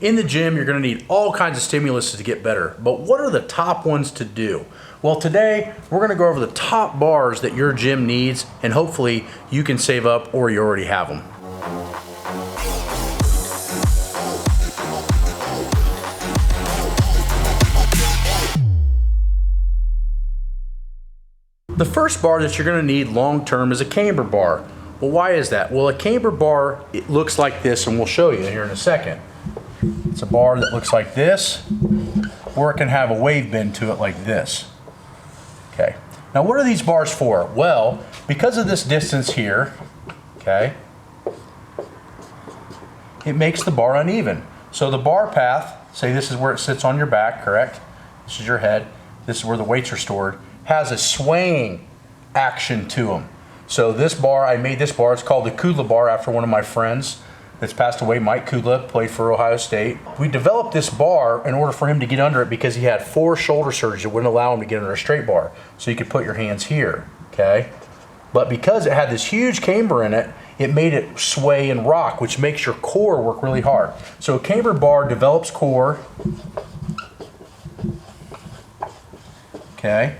In the gym, you're gonna need all kinds of stimulus to get better, but what are the top ones to do? Well, today, we're gonna go over the top bars that your gym needs, and hopefully you can save up or you already have them. The first bar that you're gonna need long-term is a cambered bar. Well, why is that? Well, a cambered bar, it looks like this, and we'll show you here in a second. It's a bar that looks like this, or it can have a wave bend to it like this. Okay. Now, what are these bars for? Well, because of this distance here, okay, it makes the bar uneven. So the bar path, say this is where it sits on your back, correct? This is your head. This is where the weights are stored. Has a swaying action to them. So this bar, I made this bar, it's called the Kudla bar after one of my friends that's passed away, Mike Kudla, played for Ohio State. We developed this bar in order for him to get under it because he had 4 shoulder surgeries that wouldn't allow him to get under a straight bar. So you could put your hands here, okay? But because it had this huge camber in it, it made it sway and rock, which makes your core work really hard. So a cambered bar develops core, okay,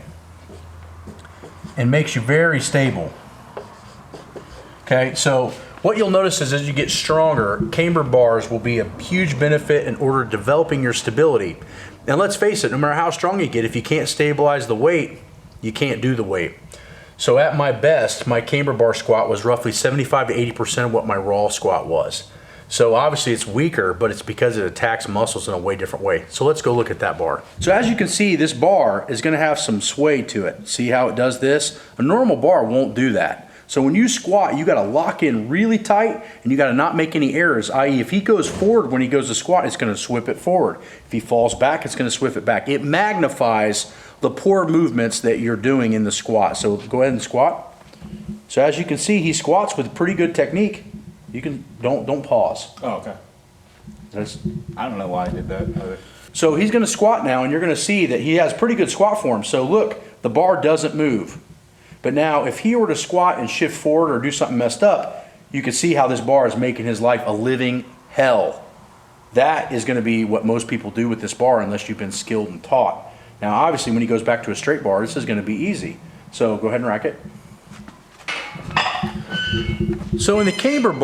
and makes you very stable. Okay, so what you'll notice is as you get stronger, cambered bars will be a huge benefit in order to developing your stability. And let's face it, no matter how strong you get, if you can't stabilize the weight, you can't do the weight. So at my best, my cambered bar squat was roughly 75 to 80% of what my raw squat was. So obviously it's weaker, but it's because it attacks muscles in a way different way. So let's go look at that bar. So as you can see, this bar is gonna have some sway to it. See how it does this? A normal bar won't do that. So when you squat, you gotta lock in really tight and you gotta not make any errors, i.e. if he goes forward when he goes to squat, it's gonna swip it forward. If he falls back, it's gonna swip it back. It magnifies the poor movements that you're doing in the squat. So go ahead and squat. So as you can see, he squats with pretty good technique. You can, don't pause. Oh, okay. I don't know why I did that. So he's gonna squat now and you're gonna see that he has pretty good squat form. So look, the bar doesn't move. But now if he were to squat and shift forward or do something messed up, you can see how this bar is making his life a living hell. That is gonna be what most people do with this bar unless you've been skilled and taught. Now obviously when he goes back to a straight bar, this is gonna be easy. So go ahead and rack it. So in the cambered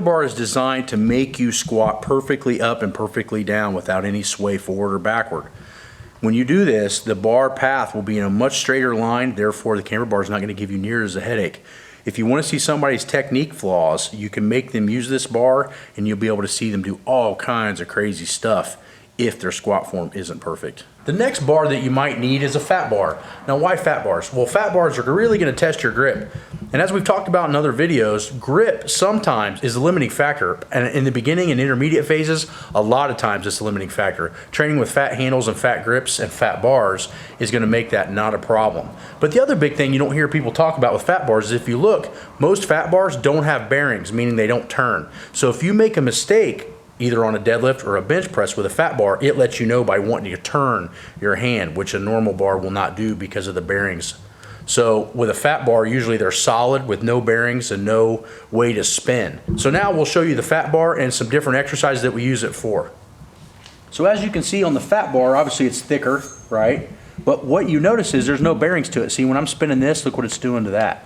bar is designed to make you squat perfectly up and perfectly down without any sway forward or backward. When you do this, the bar path will be in a much straighter line, therefore the cambered bar is not going to give you near as a headache. If you want to see somebody's technique flaws, you can make them use this bar and you'll be able to see them do all kinds of crazy stuff if their squat form isn't perfect. The next bar that you might need is a fat bar. Now why fat bars? Well, fat bars are really going to test your grip. And as we've talked about in other videos, grip sometimes is a limiting factor. And in the beginning and intermediate phases, a lot of times it's a limiting factor. Training with fat handles and fat grips and fat bars is going to make that not a problem. But the other big thing you don't hear people talk about with fat bars is if you look, most fat bars don't have bearings, meaning they don't turn. So if you make a mistake, either on a deadlift or a bench press with a fat bar, it lets you know by wanting to turn your hand, which a normal bar will not do because of the bearings. So with a fat bar, usually they're solid with no bearings and no way to spin. So now we'll show you the fat bar and some different exercises that we use it for. So as you can see on the fat bar, obviously it's thicker, right? But what you notice is there's no bearings to it. See, when I'm spinning this, look what it's doing to that.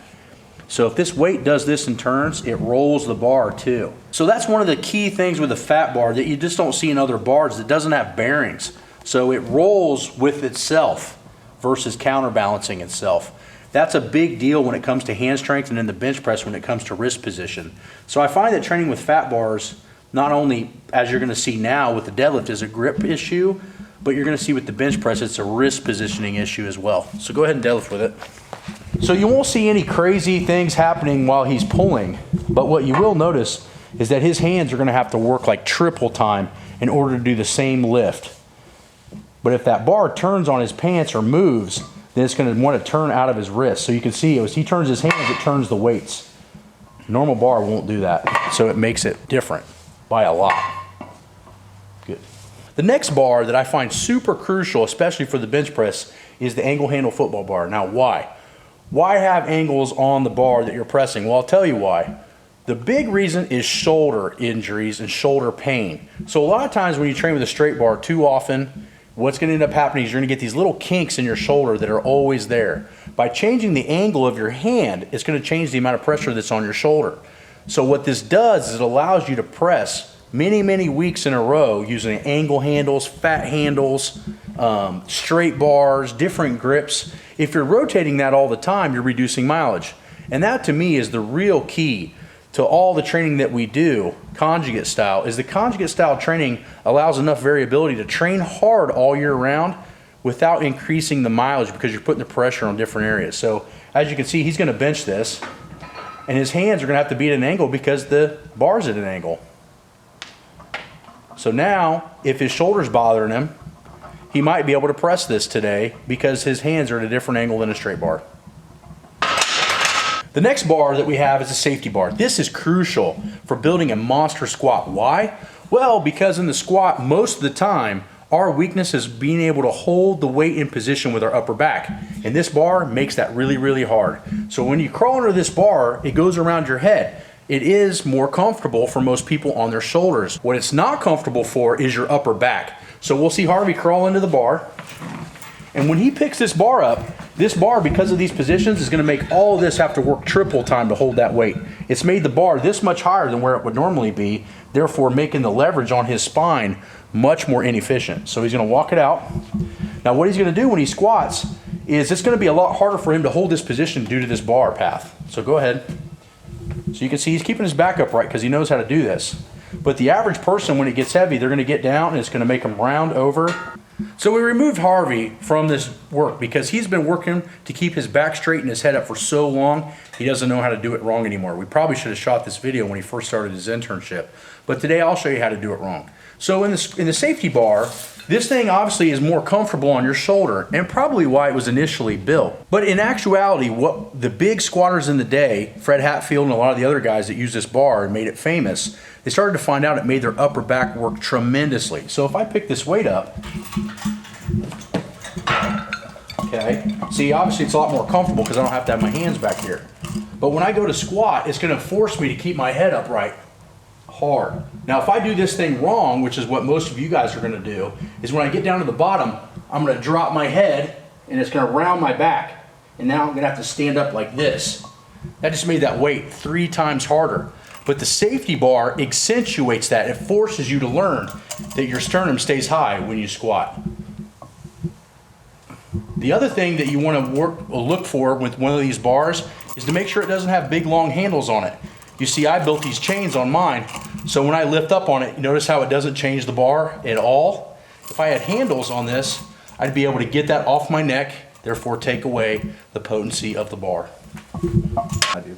So if this weight does this and turns, it rolls the bar too. So that's one of the key things with a fat bar that you just don't see in other bars that doesn't have bearings. So it rolls with itself versus counterbalancing itself. That's a big deal when it comes to hand strength and in the bench press when it comes to wrist position. So I find that training with fat bars, not only as you're gonna see now with the deadlift is a grip issue, but you're gonna see with the bench press, it's a wrist positioning issue as well. So go ahead and deadlift with it. So you won't see any crazy things happening while he's pulling, but what you will notice is that his hands are gonna have to work like triple time in order to do the same lift. But if that bar turns on his pants or moves, then it's gonna want to turn out of his wrist. So you can see as he turns his hands, it turns the weights. Normal bar won't do that, so it makes it different by a lot. Good. The next bar that I find super crucial, especially for the bench press, is the angle handle football bar. Now why? Why have angles on the bar that you're pressing? Well, I'll tell you why. The big reason is shoulder injuries and shoulder pain. So a lot of times when you train with a straight bar too often, what's gonna end up happening is you're gonna get these little kinks in your shoulder that are always there. By changing the angle of your hand, it's gonna change the amount of pressure that's on your shoulder. So what this does is it allows you to press many weeks in a row using angle handles, fat handles, straight bars, different grips. If you're rotating that all the time, you're reducing mileage. And that to me is the real key to all the training that we do, conjugate style, is the conjugate style training allows enough variability to train hard all year round without increasing the mileage because you're putting the pressure on different areas. So as you can see, he's gonna bench this and his hands are gonna have to be at an angle because the bar's at an angle. So now, if his shoulder's bothering him, he might be able to press this today because his hands are at a different angle than a straight bar. The next bar that we have is a safety bar. This is crucial for building a monster squat. Why? Well, because in the squat, most of the time, our weakness is being able to hold the weight in position with our upper back. And this bar makes that really hard. So when you crawl under this bar, it goes around your head. It is more comfortable for most people on their shoulders. What it's not comfortable for is your upper back. So we'll see Harvey crawl into the bar. And when he picks this bar up, this bar, because of these positions, is gonna make all of this have to work triple time to hold that weight. It's made the bar this much higher than where it would normally be, therefore making the leverage on his spine much more inefficient. So he's gonna walk it out. Now what he's gonna do when he squats is it's gonna be a lot harder for him to hold this position due to this bar path. So go ahead. So you can see he's keeping his back upright because he knows how to do this. But the average person, when it gets heavy, they're gonna get down and it's gonna make them round over. So we removed Harvey from this work because he's been working to keep his back straight and his head up for so long, he doesn't know how to do it wrong anymore. We probably should have shot this video when he first started his internship. But today I'll show you how to do it wrong. So in the safety bar, this thing obviously is more comfortable on your shoulder and probably why it was initially built. But in actuality, what the big squatters in the day, Fred Hatfield and a lot of the other guys that used this bar and made it famous, they started to find out it made their upper back work tremendously. So if I pick this weight up, okay, see obviously it's a lot more comfortable because I don't have to have my hands back here. But when I go to squat, it's gonna force me to keep my head upright hard. Now if I do this thing wrong, which is what most of you guys are gonna do, is when I get down to the bottom, I'm gonna drop my head and it's gonna round my back. And now I'm gonna have to stand up like this. That just made that weight 3 times harder. But the safety bar accentuates that. It forces you to learn that your sternum stays high when you squat. The other thing that you want to look for with one of these bars is to make sure it doesn't have big long handles on it. You see, I built these chains on mine, so when I lift up on it, you notice how it doesn't change the bar at all? If I had handles on this, I'd be able to get that off my neck, therefore take away the potency of the bar. I do.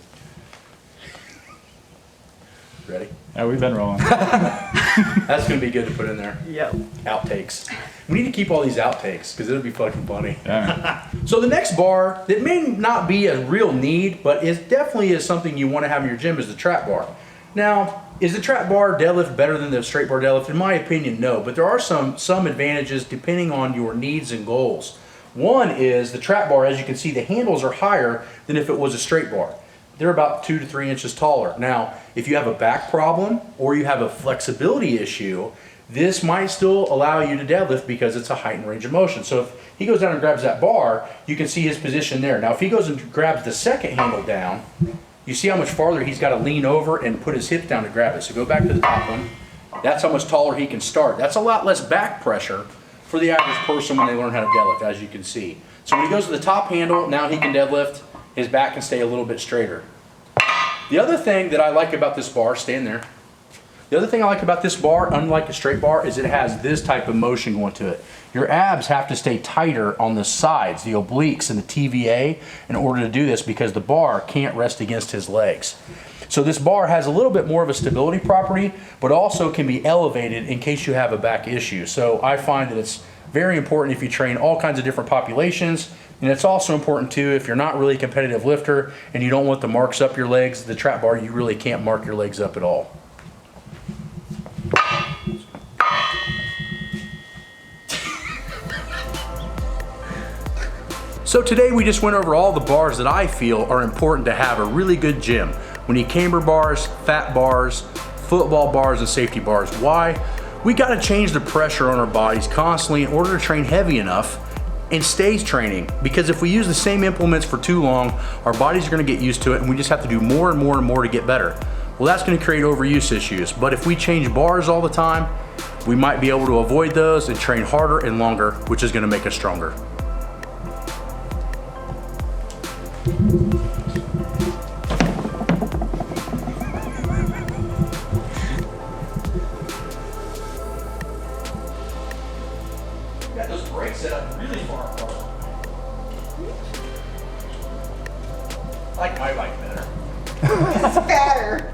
Ready? Yeah, we've been rolling. That's gonna be good to put in there. Yeah. Outtakes. We need to keep all these outtakes because it'll be fucking funny. Yeah. So the next bar that may not be a real need, but it definitely is something you want to have in your gym is the trap bar. Now, is the trap bar deadlift better than the straight bar deadlift? In my opinion, no, but there are some advantages depending on your needs and goals. One is the trap bar, as you can see, the handles are higher than if it was a straight bar. They're about 2 to 3 inches taller. Now, if you have a back problem or you have a flexibility issue, this might still allow you to deadlift because it's a heightened range of motion. So if he goes down and grabs that bar, you can see his position there. Now, if he goes and grabs the second handle down, you see how much farther he's got to lean over and put his hips down to grab it. So go back to the top one. That's how much taller he can start. That's a lot less back pressure for the average person when they learn how to deadlift, as you can see. So when he goes to the top handle, now he can deadlift. His back can stay a little bit straighter. The other thing that I like about this bar, stand there. The other thing I like about this bar, unlike a straight bar, is it has this type of motion going to it. Your abs have to stay tighter on the sides, the obliques and the TVA, in order to do this because the bar can't rest against his legs. So this bar has a little bit more of a stability property, but also can be elevated in case you have a back issue. So I find that it's very important if you train all kinds of different populations. And it's also important too if you're not really a competitive lifter and you don't want the marks up your legs, the trap bar, you really can't mark your legs up at all. So today we just went over all the bars that I feel are important to have a really good gym. We need camber bars, fat bars, football bars, and safety bars. Why? We gotta change the pressure on our bodies constantly in order to train heavy enough and stays training. Because if we use the same implements for too long, our bodies are gonna get used to it and we just have to do more and more and more to get better. Well, that's gonna create overuse issues. But if we change bars all the time, we might be able to avoid those and train harder and longer, which is gonna make us stronger. Got those brakes set up really far apart. I like my bike better. It's fatter.